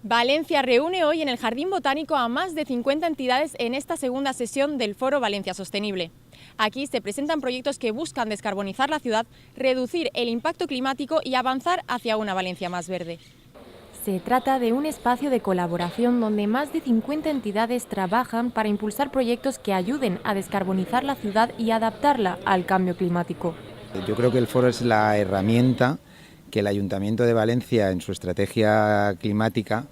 Valencia reúne hoy en el Jardín Botánico a más de 50 entidades en esta segunda sesión del Foro Valencia Sostenible. Aquí se presentan proyectos que buscan descarbonizar la ciudad, reducir el impacto climático y avanzar hacia una Valencia más verde. Se trata de un espacio de colaboración donde más de 50 entidades trabajan para impulsar proyectos que ayuden a descarbonizar la ciudad y adaptarla al cambio climático. Yo creo que el foro es la herramienta que el Ayuntamiento de Valencia en su estrategia climática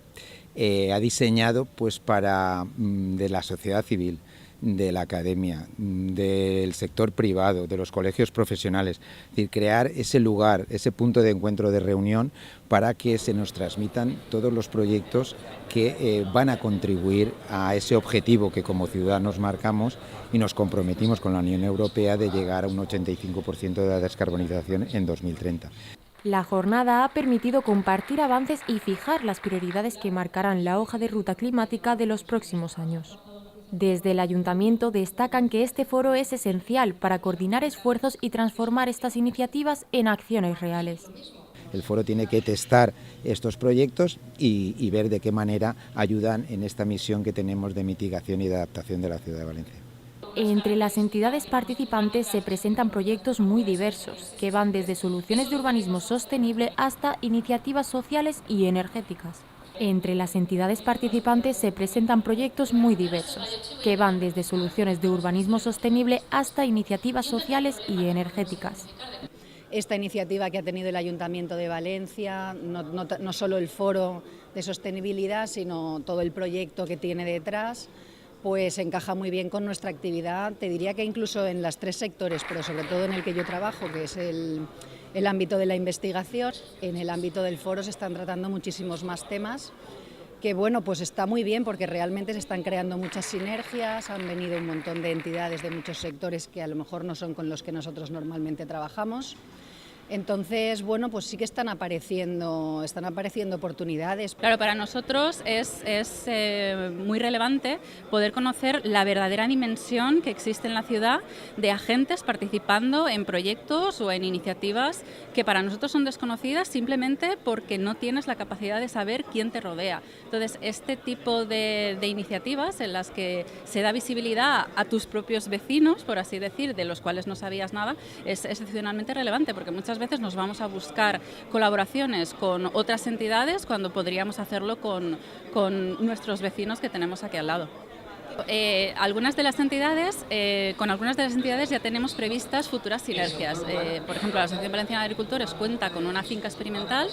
ha diseñado pues para de la sociedad civil, de la academia, del sector privado, de los colegios profesionales, es decir, crear ese lugar, ese punto de encuentro, de reunión, para que se nos transmitan todos los proyectos que van a contribuir a ese objetivo que como ciudadanos marcamos y nos comprometimos con la Unión Europea de llegar a un 85% de la descarbonización en 2030. La jornada ha permitido compartir avances y fijar las prioridades que marcarán la hoja de ruta climática de los próximos años. Desde el Ayuntamiento destacan que este foro es esencial para coordinar esfuerzos y transformar estas iniciativas en acciones reales. El foro tiene que testar estos proyectos y ver de qué manera ayudan en esta misión que tenemos de mitigación y de adaptación de la ciudad de Valencia. Entre las entidades participantes se presentan proyectos muy diversos, que van desde soluciones de urbanismo sostenible hasta iniciativas sociales y energéticas. Entre las entidades participantes se presentan proyectos muy diversos, que van desde soluciones de urbanismo sostenible hasta iniciativas sociales y energéticas. Esta iniciativa que ha tenido el Ayuntamiento de Valencia, no solo el foro de sostenibilidad, sino todo el proyecto que tiene detrás, pues encaja muy bien con nuestra actividad. Te diría que incluso en los tres sectores, pero sobre todo en el que yo trabajo, que es el ámbito de la investigación, en el ámbito del foro se están tratando muchísimos más temas, que bueno, pues está muy bien porque realmente se están creando muchas sinergias, han venido un montón de entidades de muchos sectores que a lo mejor no son con los que nosotros normalmente trabajamos. Entonces, bueno, pues sí que están apareciendo oportunidades. Claro, para nosotros es muy relevante poder conocer la verdadera dimensión que existe en la ciudad de agentes participando en proyectos o en iniciativas que para nosotros son desconocidas simplemente porque no tienes la capacidad de saber quién te rodea. Entonces, este tipo de iniciativas en las que se da visibilidad a tus propios vecinos, por así decir, de los cuales no sabías nada, es excepcionalmente relevante porque muchas veces nos vamos a buscar colaboraciones con otras entidades cuando podríamos hacerlo con nuestros vecinos que tenemos aquí al lado. Con algunas de las entidades ya tenemos previstas futuras sinergias. Por ejemplo, la Asociación Valenciana de Agricultores cuenta con una finca experimental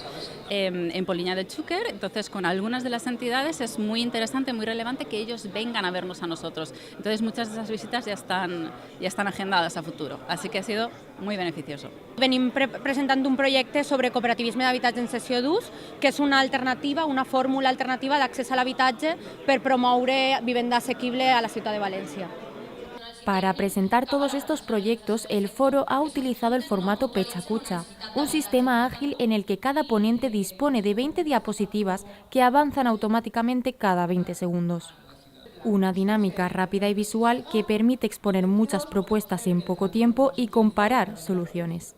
en Poliña de Xúquer, entonces con algunas de las entidades es muy interesante, muy relevante que ellos vengan a vernos a nosotros. Entonces muchas de esas visitas ya están agendadas a futuro, así que ha sido muy beneficioso. Venim presentant un projecte sobre cooperativisme d'habitatge en cessió d'ús, que és una alternativa, una fórmula alternativa d'accés a l'habitatge per promoure vivenda assequible a la ciutat de València. Para presentar todos estos proyectos, el foro ha utilizado el formato Pechacucha, un sistema ágil en el que cada ponente dispone de 20 diapositivas que avanzan automáticamente cada 20 segundos. Una dinámica rápida y visual que permite exponer muchas propuestas en poco tiempo y comparar soluciones.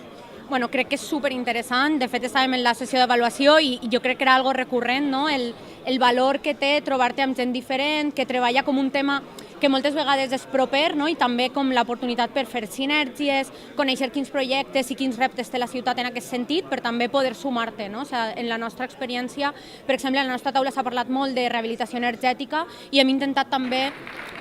Bueno, crec que és superinteressant, de fet estàvem en la sessió d'avaluació i jo crec que era algo recurrent, no? El valor que té trobar-te amb gent diferent, que treballa com un tema que moltes vegades és proper, no? I també com l'oportunitat per fer sinergies, conèixer quins projectes i quins reptes té la ciutat en aquest sentit, per també poder sumar-te, no? O sigui, en la nostra experiència, per exemple, en la nostra taula s'ha parlat molt de rehabilitació energètica i hem intentat també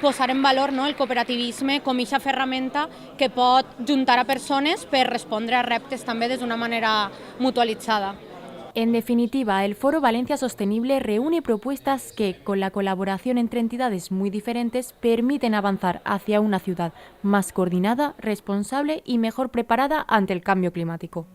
posar en valor, no, el cooperativisme com aquesta ferramenta que pot juntar a persones per respondre a reptes també des d'una manera mutualitzada. En definitiva, el Foro Valencia Sostenible reúne propuestas que, con la colaboración entre entidades muy diferentes, permiten avanzar hacia una ciudad más coordinada, responsable y mejor preparada ante el cambio climático.